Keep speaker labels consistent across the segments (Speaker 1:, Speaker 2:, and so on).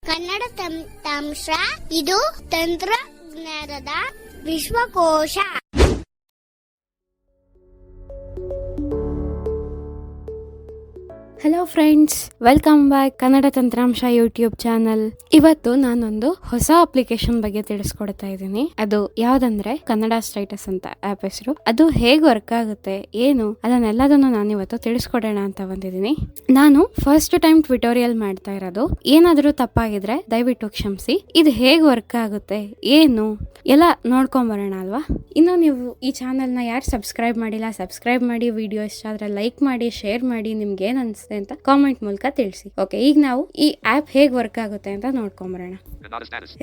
Speaker 1: ಕನ್ನಡ ತಂತ್ರಾಂಶ ಇದು ತಂತ್ರಜ್ಞಾನದ ವಿಶ್ವಕೋಶ.
Speaker 2: Hello friends, welcome back Kannada ತಂತ್ರಾಂಶ ಯೂಟ್ಯೂಬ್ ಚಾನಲ್. ಇವತ್ತು ನಾನೊಂದು ಹೊಸ ಅಪ್ಲಿಕೇಶನ್ ಬಗ್ಗೆ ತಿಳಿಸ್ಕೊಡ್ತಾ ಇದ್ದೀನಿ. ಅದು ಯಾವ್ದಂದ್ರೆ ಕನ್ನಡ ಸ್ಟೇಟಸ್ ಅಂತ ಆಪ್ ಹೆಸರು. ಅದು ಹೇಗೆ ವರ್ಕ್ ಆಗುತ್ತೆ, ಏನು ಅದನ್ನೆಲ್ಲದನ್ನು ನಾನು ಇವತ್ತು ತಿಳಿಸ್ಕೊಡೋಣ ಅಂತ ಬಂದಿದ್ದೀನಿ. ನಾನು ಫಸ್ಟ್ ಟೈಮ್ ಟ್ಯುಟೋರಿಯಲ್ ಮಾಡ್ತಾ ಇರೋದು. ಏನಾದರೂ ತಪ್ಪಾಗಿದ್ರೆ ದಯವಿಟ್ಟು ಕ್ಷಮಿಸಿ. ಇದು ಹೇಗೆ ವರ್ಕ್ ಆಗುತ್ತೆ, ಏನು ಎಲ್ಲ ನೋಡ್ಕೊಂಬರೋಣ ಅಲ್ವಾ. ಇನ್ನು ನೀವು ಈ ಚಾನಲ್ನ ಯಾರು ಸಬ್ಸ್ಕ್ರೈಬ್ ಮಾಡಿಲ್ಲ, ಸಬ್ಸ್ಕ್ರೈಬ್ ಮಾಡಿ. ವಿಡಿಯೋ ಇಷ್ಟ ಆದ್ರೆ ಲೈಕ್ ಮಾಡಿ, ಶೇರ್ ಮಾಡಿ. ನಿಮ್ಗೆ ಏನ್ ಅನ್ಸುತ್ತೆ ಅಂತ ಕಾಮೆಂಟ್ ಮೂಲಕ ತಿಳಿಸಿ. ಓಕೆ, ಈಗ ನಾವು ಈ ಆಪ್ ಹೇಗೆ ವರ್ಕ್ ಆಗುತ್ತೆ ಅಂತ ನೋಡ್ಕೊಂಬರೋಣ.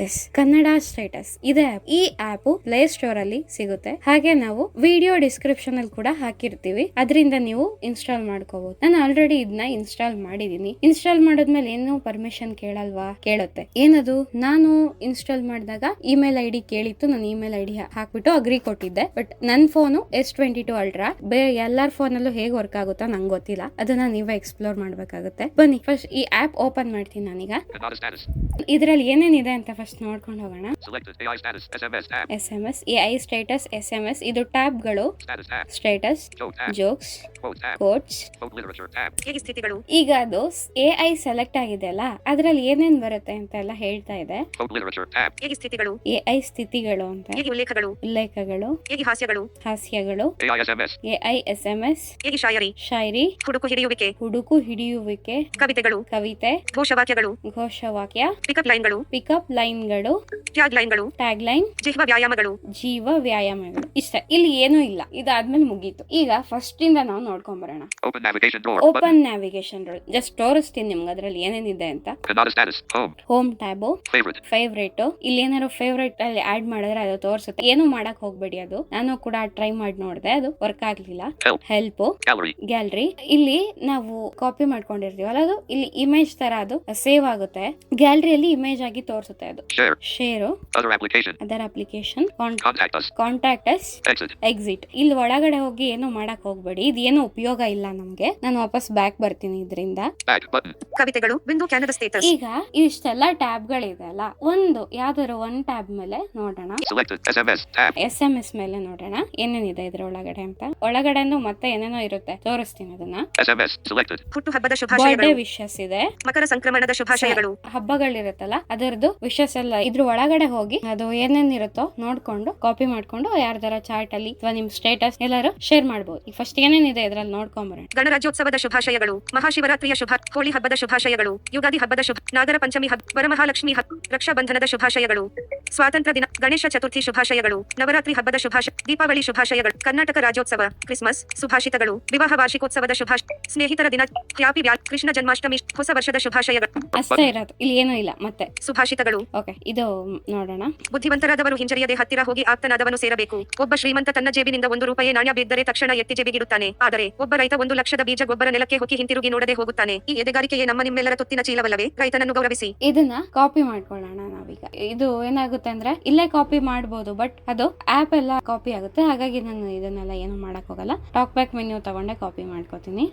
Speaker 2: ಎಸ್, ಕನ್ನಡ ಸ್ಟೇಟಸ್ ಇದೆ. ಈ ಆಪ್ ಪ್ಲೇ ಸ್ಟೋರ್ ಅಲ್ಲಿ ಸಿಗುತ್ತೆ. ಹಾಗೆ ನಾವು ವಿಡಿಯೋ ಡಿಸ್ಕ್ರಿಪ್ಷನ್ ಅಲ್ಲಿ ಕೂಡ ಹಾಕಿರ್ತೀವಿ, ಅದರಿಂದ ನೀವು ಇನ್ಸ್ಟಾಲ್ ಮಾಡ್ಕೋಬಹುದು. ನಾನು ಆಲ್ರೆಡಿ ಇದನ್ನ ಇನ್ಸ್ಟಾಲ್ ಮಾಡಿದೀನಿ. ಇನ್ಸ್ಟಾಲ್ ಮಾಡಿದ್ಮೇಲೆ ಏನು ಪರ್ಮಿಷನ್ ಕೇಳಲ್ವಾ? ಕೇಳುತ್ತೆ. ಏನದು, ನಾನು ಇನ್ಸ್ಟಾಲ್ ಮಾಡಿದಾಗ ಇಮೇಲ್ ಐಡಿ ಕೇಳಿತ್ತು. ನಾನು ಇಮೇಲ್ ಐಡಿ ಹಾಕ್ಬಿಟ್ಟು ಅಗ್ರಿ ಕೊಟ್ಟಿದ್ದೆ. ಬಟ್ ನನ್ನ ಫೋನು S22 ಅಲ್ಟ್ರಾ. ಎಲ್ಲರ ಫೋನಲ್ಲೂ ಹೇಗೆ ವರ್ಕ್ ಆಗುತ್ತಾ ನಂಗೆ ಗೊತ್ತಿಲ್ಲ. ಅದನ್ನ ನೀವೇ ಎಕ್ಸ್ಪ್ಲೋರ್ ಮಾಡ್ಬೇಕಾಗುತ್ತೆ. ಬನ್ನಿ ಫಸ್ಟ್ ಈ ಆಪ್ ಓಪನ್ ಮಾಡ್ತೀನಿ ನಾನೀಗ. ಇದರಲ್ಲಿ ಏನೇನಿದೆ ಅಂತ ಫಸ್ಟ್ ನೋಡ್ಕೊಂಡು ಹೋಗೋಣ. SMS, AI ಸ್ಟೇಟಸ್, SMS ಇದು ಟ್ಯಾಬ್ಗಳು. ಸ್ಟೇಟಸ್, ಜೋಕ್ಸ್, ಕೋಟ್ಸ್, ಈಗ ಅದು AI ಸೆಲೆಕ್ಟ್ ಆಗಿದೆ ಅಲ್ಲ, ಅದ್ರಲ್ಲಿ ಏನೇನ್ ಬರುತ್ತೆ ಅಂತ ಎಲ್ಲ ಹೇಳ್ತಾ ಇದೆ. AI ಸ್ಥಿತಿಗಳು ಅಂತ, ಉಲ್ಲೇಖಗಳು, ಹಾಸ್ಯಗಳು, AI SMS, ಶಾಯರಿ, ಹುಡುಕು ಹಿಡಿಯುವಿಕೆ, ಕವಿತೆ, ಘೋಷವಾಕ್ಯ, ಪಿಕಪ್ ಲೈನ್ಗಳು, ಟ್ಯಾಗ್ ಲೈನ್, ಜೀವ ವ್ಯಾಯಾಮಗಳು. ಇಷ್ಟ. ಇಲ್ಲಿ ಏನೂ ಇಲ್ಲ. ಇದಾದ್ಮೇಲೆ ಮುಗೀತು. ಈಗ ಫಸ್ಟ್ ಇಂದ ನಾವು ನೋಡ್ಕೊಂಡ್ ಬರೋಣ. ಓಪನ್ ನ್ಯಾವಿಗೇಷನ್ ಜಸ್ಟ್ ತೋರಿಸ್ತೀನಿ ನಿಮ್ಗೆ ಅದ್ರಲ್ಲಿ ಏನೇನಿದೆ ಅಂತ. Home tab, favourite. ಇಲ್ಲಿ ಏನಾದ್ರು ಫೇವ್ರೇಟ್ ಅಲ್ಲಿ ಆಡ್ ಮಾಡಿದ್ರೆ ಅದು ತೋರಿಸುತ್ತೆ. ಏನು ಮಾಡಕ್ ಹೋಗ್ಬೇಡಿ. ಅದು ನಾನು ಕೂಡ ಟ್ರೈ ಮಾಡಿ ನೋಡಿದೆ, ಅದು ವರ್ಕ್ ಆಗ್ಲಿಲ್ಲ. Help, gallery. ಇಲ್ಲಿ ನಾವು ಕಾಪಿ ಮಾಡ್ಕೊಂಡಿರ್ತೀವಲ್ಲ, ಅದು ಇಲ್ಲಿ ಇಮೇಜ್ ತರ ಅದು ಸೇವ್ ಆಗುತ್ತೆ. ಗ್ಯಾಲರಿಯಲ್ಲಿ ಇಮೇಜ್ ಆಗಿ ತೋರಿಸುತ್ತೆ. ಅದು share, other application, contact us, exit. ಇಲ್ಲಿ ಒಳಗಡೆ ಹೋಗಿ ಏನು ಮಾಡಕ್ ಹೋಗ್ಬೇಡಿ. ಇದು ಏನು ಉಪಯೋಗ ಇಲ್ಲ ನಮ್ಗೆ. ನಾನು ವಾಪಸ್ ಬ್ಯಾಕ್ ಬರ್ತೀನಿ ಇದರಿಂದ. ಈಗ ಇಷ್ಟೆಲ್ಲ ಟ್ಯಾಬ್ ಗಳಿದೆ ಅಲ್ಲ, ಯಾವ್ದಾದ್ರು ಒಂದ್ ಟ್ಯಾಬ್ ಮೇಲೆ ನೋಡೋಣ. SMS ಮೇಲೆ ನೋಡೋಣ ಏನೇನಿದೆ ಇದ್ರೊಳಗಡೆ ಅಂತ. ಒಳಗಡೆನು ಮತ್ತೆ ಏನೇನೋ ಇರುತ್ತೆ, ತೋರಿಸ್ತೀನಿ ಅದನ್ನ. ಬರ್ಡೇ ವಿಶಸ್ ಇದೆ,
Speaker 3: ಮಕರ ಸಂಕ್ರಮಣದ ಶುಭಾಶಯಗಳು,
Speaker 2: ಹಬ್ಬಗಳಿರುತ್ತಲ್ಲ ಅದರದ್ದು ವಿಶಸ್ ಎಲ್ಲ ಇದ್ರ ಒಳಗಡೆ ಹೋಗಿ ಅದು ಏನೇನಿರುತ್ತೋ ನೋಡ್ಕೊಂಡು ಕಾಪಿ ಮಾಡ್ಕೊಂಡು ಯಾರ್ದಾರ ಚಾರ್ಟ್ ಅಲ್ಲಿ ಅಥವಾ ನಿಮ್ ಸ್ಟೇಟಸ್ ಎಲ್ಲಾರು ಶೇರ್ ಮಾಡಬಹುದು. ಈಗ ಫಸ್ಟ್ ಏನೇನಿದೆ ಇದ್ರಲ್ಲಿ ನೋಡ್ಕೊಂಬರೋಣ.
Speaker 3: ಗಣರಾಜ್ಯೋತ್ಸವದ ಶುಭಾಶಯಗಳು, ಮಹಾಶಿವರಾತ್ರಿಯ ಶುಭ, ಹೋಳಿ ಹಬ್ಬದ ಶುಭಾಶಯಗಳು, ಯುಗಾದಿ ಹಬ್ಬದ ಶುಭ, ನಾಗರ ಪಂಚಮಿ ಹಬ್ಬ, ವರಮಹಾಲಕ್ಷ್ಮಿ ಹಬ್ಬ, ರಕ್ಷಾ ಬಂಧನದ ಶುಭಾಶಯಗಳು, ಸ್ವಾತಂತ್ರ್ಯ ದಿನ, ಗಣೇಶ ಚತುರ್ಥಿ ಶುಭಾಶಯಗಳು, ನವರಾತ್ರಿ ಹಬ್ಬದ ಶುಭಾಶಯ, ದೀಪಾವಳಿ ಶುಭಾಶಯಗಳು, ಕರ್ನಾಟಕ ರಾಜ್ಯೋತ್ಸವ, ಕ್ರಿಸ್ಮಸ್ ಸುಭಾಷಿತಗಳು, ವಿವಾಹ ವಾರ್ಷಿಕೋತ್ಸವದ ಶುಭಾಶಯ, ಸ್ನೇಹಿತರ ದಿನ, ಹ್ಯಾಪಿ ಕೃಷ್ಣ ಜನ್ಮಾಷ್ಟಮಿ, ಹೊಸ ವರ್ಷದ ಶುಭಾಶಯಗಳು.
Speaker 2: ಅಷ್ಟೇ ಇರೋದು, ಇಲ್ಲಿ ಏನೂ ಇಲ್ಲ. ಮತ್ತೆ
Speaker 3: ಸುಭಾಷಿತಗಳು.
Speaker 2: ಓಕೆ, ಇದು ನೋಡೋಣ.
Speaker 3: ಬುದ್ಧಿವಂತರಾದವರು ಹಿಂಜರಿಯದೆ ಹತ್ತಿರ ಹೋಗಿ ಆಪ್ತನಾದವನು ಸೇರಬೇಕು. ಒಬ್ಬ ಶ್ರೀಮಂತ ತನ್ನ ಜೇಬಿನಿಂದ ₹1 ನಾಣ್ಯ ಬಿದ್ದರೆ ತಕ್ಷಣ ಎತ್ತಿ ಜೇಬಿಗಿಡುತ್ತಾನೆ. ಆದರೆ ಒಬ್ಬ ರೈತ 1 ಲಕ್ಷದ ಬೀಜ ಗೊಬ್ಬರ ನೆಲಕ್ಕೆ ಹೊಕ್ಕಿ ಹಿಂತಿರುಗಿ ನೋಡದೆ ಹೋಗುತ್ತಾನೆ. ಈ ಎದೆಗಾರಿಕೆಯೇ ನಮ್ಮ ನಿಮ್ಮೆಲ್ಲರ ತುತ್ತಿನ ಚೀಲವಲ್ಲವೇ? ರೈತನನ್ನು ಗೌರವಿಸಿ.
Speaker 2: ಇದನ್ನ ಕಾಪಿ ಮಾಡ್ಕೊಳ್ಳೋಣ ನಾವೀಗ. ಇದು ಏನಾಗುತ್ತೆ ಅಂದ್ರೆ ಇಲ್ಲೇ ಕಾಪಿ ಮಾಡಬಹುದು, ಬಟ್ ಅದು ಆಪ್ ಎಲ್ಲ ಕಾಪಿ ಆಗುತ್ತೆ. ಹಾಗಾಗಿ ನಾನು ಇದನ್ನೆಲ್ಲ ಏನು ಮಾಡಕ್ ಹೋಗಲ್ಲ. ಟಾಕ್ ಬ್ಯಾಕ್ ಮೆನ್ಯೂ ತಗೊಂಡೆ ಕಾಪಿ ಮಾಡ್ಕೋತೀನಿ.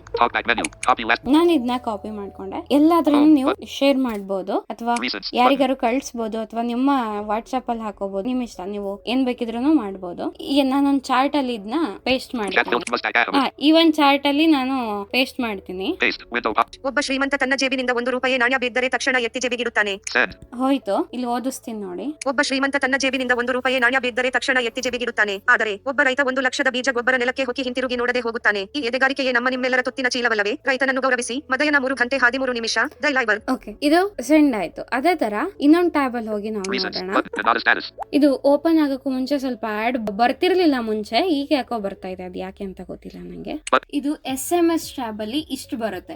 Speaker 2: ನಾನು ಇದನ್ನ ಕಾಪಿ ಮಾಡ್ಕೊಂಡೆ. ಎಲ್ಲಾದ್ರೂ ನೀವು ಶೇರ್ ಮಾಡಬಹುದು ಅಥವಾ ಯಾರಿಗಾರು ಕಳಿಸಬಹುದು ಅಥವಾ ನಿಮ್ಮ ವಾಟ್ಸ್ಆಪ್ ಅಲ್ಲಿ ಹಾಕೋಬಹುದು. ನಿಮ್ ಇಷ್ಟ, ನೀವು ಏನ್ ಬೇಕಿದ್ರು ಮಾಡಬಹುದು. ಈಗ ನಾನೊಂದು ಚಾರ್ಟ್ ಅಲ್ಲಿ ಇದನ್ನ ಪೇಸ್ಟ್ ಮಾಡ್ತೀನಿ. ಈ ಒಂದ್ ಚಾರ್ಟ್ ಅಲ್ಲಿ ನಾನು ಪೇಸ್ಟ್ ಮಾಡ್ತೀನಿ.
Speaker 3: ಒಬ್ಬ ಶ್ರೀಮಂತ ತನ್ನ ಜೇಬಿನಿಂದ ₹1 ನಾಣ್ಯ ಬಿದ್ದರೆ ತಕ್ಷಣ ಎತ್ತಿ ಜೇಬಿಗಿಡುತ್ತಾನೆ.
Speaker 2: ಹೋಯ್ತು, ಇಲ್ಲಿ ಓದಿಸ್ತೀನಿ ನೋಡಿ.
Speaker 3: ಒಬ್ಬ ಶ್ರೀಮಂತ ತನ್ನ ಜೇಬಿನಿಂದ ₹1 ನಾಣ್ಯ ಬಿದ್ದರೆ ತಕ್ಷಣ ಎತ್ತಿ ಜೇಬಿಗಿಡುತ್ತಾನೆ. ಆದರೆ ಒಬ್ಬ ರೈತ 1 ಲಕ್ಷದ ಬೀಜ ಗೊಬ್ಬರ ನೆಲಕ್ಕೆ ಹೊಕ್ಕಿ ಹಿಂತಿರುಗಿ ನೋಡದೆ ಹೋಗುತ್ತಾನೆ. ಈ ಎದೆಗಾರಿಕೆಯೇ ನಮ್ಮ ನಿಮ್ಮೆಲ್ಲರ ತುತ್ತಿನ ಚೀಲವಲ್ಲವೇ? ರೈತನನ್ನು ಗೌರವಿಸಿ. ಮಧ್ಯಾಹ್ನ 3 ಗಂಟೆ 13 ನಿಮಿಷ. ಓಕೆ, ಇದು ಸೆಂಡ್ ಆಯ್ತು. ಅದೇ ತರ ಇನ್ನೊಂದು ಟ್ಯಾಬ್ ಅಲ್ಲಿ ಹೋಗಿ ನಾವು ನೋಡೋಣ. ಇದು ಓಪನ್ ಆಗಕ್ಕೂ ಮುಂಚೆ ಸ್ವಲ್ಪ ಆಡ್ ಬರ್ತಿರ್ಲಿಲ್ಲ ಮುಂಚೆ, ಈಗ ಯಾಕೋ ಬರ್ತಾ ಇದೆ. ಅದು ಯಾಕೆ ಅಂತ ಗೊತ್ತಿಲ್ಲ ನಂಗೆ. ಇದು SMS ಟ್ಯಾಬ್ ಅಲ್ಲಿ ಇಷ್ಟು ಬರುತ್ತೆ.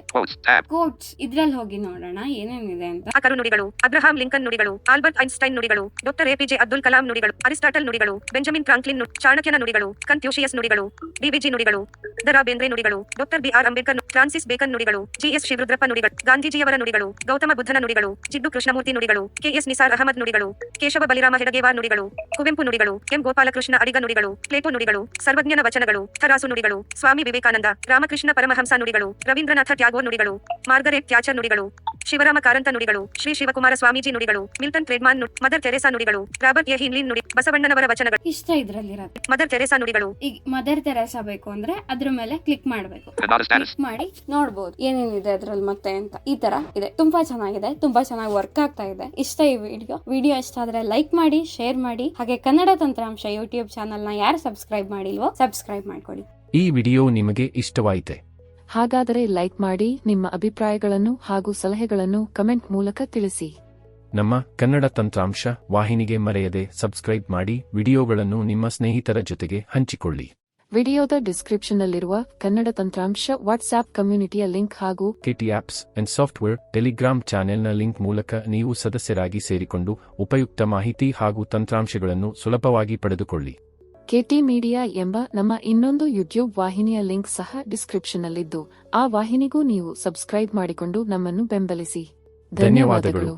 Speaker 3: ಕೋಟ್ಸ್ ಇದ್ರಲ್ಲಿ ಹೋಗಿ ನೋಡೋಣ ಏನೇನಿದೆ ಅಂತ. ನುಡಿಗಳು, ಅಬ್ರಹಾಂ ಲಿಂಕನ್ ನುಡಿಗಳು, ಆಲ್ಬರ್ಟ್ ಐನ್ಸ್ಟೈನ್ ನುಡಿಗಳು, ಡಾಕ್ಟರ್ APJ ಅಬ್ದುಲ್ ಕಲಾಂ ನುಡಿಗಳು, ಅರಿಸ್ಟಾಟಲ್ ನುಡಿಗಳು, ಬೆಂಜಮಿನ್ ಫ್ರಾಂಕ್ಲಿನ್, ಚಾಣಕ್ಯನ ನುಡಿಗಳು, ಕನ್ಫ್ಯೂಷಿಯಸ್ ನುಡಿಗಳು, DVG ನುಡಿಗಳು, ದ.ರಾ ಬೇಂದ್ರೆ ನುಡಿಗಳು, ಡಾಕ್ಟರ್ BR ಅಂಬೇಡ್ಕರ್, ಫ್ರಾನ್ಸಿಸ್ ಬೇಕನ್ ನುಡಿಗಳು, GS ಶಿವರುದ್ರಪ್ಪ ನುಡಿಗಳು, ಗಾಂಧೀಜಿಯವರ ನುಡಿಗಳು, ಗೌತಮ ಬುದ್ಧನ ನುಡಿಗಳು, ಜಿಡ್ಡು ಕೃಷ್ಣಮೂರ್ತಿ ನುಡಿಗಳು, KS ನಿಸಾರ್ ಅಹಮದ್ ನುಡಿಗಳು, ಕೇಶವ ಬಲಿರಾಮ ಹೆಡಗೇವಾರ್ ನುಡಿಗಳು, ಕುವೆಂಪು ನುಡಿಗಳು, M ಗೋಪಾಲಕೃಷ್ಣ ಅಡಿಗ ನುಡಿಗಳು, ಪ್ಲೇಟೋ ನುಡಿಗಳು, ಸರ್ವಜ್ಞನ ವಚನಗಳು, ಥರಾಸು ನುಡಿಗಳು, ಸ್ವಾಮಿ ವಿವೇಕಾನಂದ, ರಾಮಕೃಷ್ಣ ಪರಮಹಂಸ ನುಡಿಗಳು, ರವೀಂದ್ರನಾಥ ಟ್ಯಾಗೋರ್ ನುಡಿಗಳು, ಮಾರ್ಗರೆಟ್ ಥ್ಯಾಚರ್ ನುಡಿಗಳು, ಶಿವರಾಮ ಕಾರಂತ ನುಡಿಗಳು, ಶ್ರೀ ಶಿವಕುಮಾರ ಸ್ವಾಮೀಜಿ ನುಡಿಗಳು, ಮಿಲ್ಟನ್ ಫ್ರೆಡ್ಮಾನ್ ಮದರ್ ತೆರೇಸಾ ನುಡಿಗಳು, ರಾಬರ್ಟ್ ಎ ಹಿನ್ಲಿನ್ ನುಡಿ, ಬಸವಣ್ಣನವರ ವಚನಗಳು.
Speaker 2: ಇಷ್ಟ ಇದ್ರಲ್ಲಿರೋದು.
Speaker 3: ಮದರ್ ತೆರೇಸಾ ನುಡಿಗಳು.
Speaker 2: ಈಗ ಮದರ್ ತೆರೇಸಾ ಬೇಕು ಅಂದ್ರೆ ಅದ್ರ ಮೇಲೆ ಕ್ಲಿಕ್ ಮಾಡ್ಬೇಕು. ಕ್ಲಿಕ್ ಮಾಡಿ ನೋಡ್ಬೋದು ಏನೇನಿದೆ ಅದ್ರಲ್ಲಿ ಮತ್ತೆ ಅಂತ. ಈ ತರ ಇದೆ. ತುಂಬಾ ಚೆನ್ನಾಗಿದೆ, ತುಂಬಾ ಚೆನ್ನಾಗಿ ವರ್ಕ್ ಆಗ್ತಾ ಇದೆ. ಇಷ್ಟ ಈ ವಿಡಿಯೋ ಇಷ್ಟ ಆದ್ರೆ ಲೈಕ್ ಮಾಡಿ, ಶೇರ್ ಮಾಡಿ. ಹಾಗೆ ಕನ್ನಡ ತಂತ್ರಾಂಶ ಯೂಟ್ಯೂಬ್ ಚಾನಲ್ ನ ಯಾರು ಸಬ್ಸ್ಕ್ರೈಬ್ ಮಾಡಿಲ್ವೋ ಸಬ್ಸ್ಕ್ರೈಬ್ ಮಾಡ್ಕೊಳ್ಳಿ.
Speaker 4: ಈ ವಿಡಿಯೋ ನಿಮಗೆ ಇಷ್ಟವಾಯಿತೆ?
Speaker 5: ಹಾಗಾದರೆ ಲೈಕ್ ಮಾಡಿ, ನಿಮ್ಮ ಅಭಿಪ್ರಾಯಗಳನ್ನು ಹಾಗೂ ಸಲಹೆಗಳನ್ನು ಕಮೆಂಟ್ ಮೂಲಕ ತಿಳಿಸಿ.
Speaker 4: ನಮ್ಮ ಕನ್ನಡ ತಂತ್ರಾಂಶ ವಾಹಿನಿಗೆ ಮರೆಯದೆ ಸಬ್ಸ್ಕ್ರೈಬ್ ಮಾಡಿ, ವಿಡಿಯೋಗಳನ್ನು ನಿಮ್ಮ ಸ್ನೇಹಿತರ ಜೊತೆಗೆ ಹಂಚಿಕೊಳ್ಳಿ.
Speaker 5: ವಿಡಿಯೋದ ಡಿಸ್ಕ್ರಿಪ್ಷನ್ನಲ್ಲಿರುವ ಕನ್ನಡ ತಂತ್ರಾಂಶ ವಾಟ್ಸ್ಆಪ್ ಕಮ್ಯುನಿಟಿಯ ಲಿಂಕ್ ಹಾಗೂ
Speaker 4: KT apps and software Telegram ಚಾನೆಲ್ನ ಲಿಂಕ್ ಮೂಲಕ ನೀವು ಸದಸ್ಯರಾಗಿ ಸೇರಿಕೊಂಡು ಉಪಯುಕ್ತ ಮಾಹಿತಿ ಹಾಗೂ ತಂತ್ರಾಂಶಗಳನ್ನು ಸುಲಭವಾಗಿ ಪಡೆದುಕೊಳ್ಳಿ.
Speaker 5: ಕೆಟಿ ಮೀಡಿಯಾ ಎಂಬ ನಮ್ಮ ಇನ್ನೊಂದು ಯೂಟ್ಯೂಬ್ ವಾಹಿನಿಯ ಲಿಂಕ್ ಸಹ ಡಿಸ್ಕ್ರಿಪ್ಷನ್ನಲ್ಲಿದ್ದು, ಆ ವಾಹಿನಿಗೂ ನೀವು ಸಬ್ಸ್ಕ್ರೈಬ್ ಮಾಡಿಕೊಂಡು ನಮ್ಮನ್ನು ಬೆಂಬಲಿಸಿ.
Speaker 4: ಧನ್ಯವಾದಗಳು.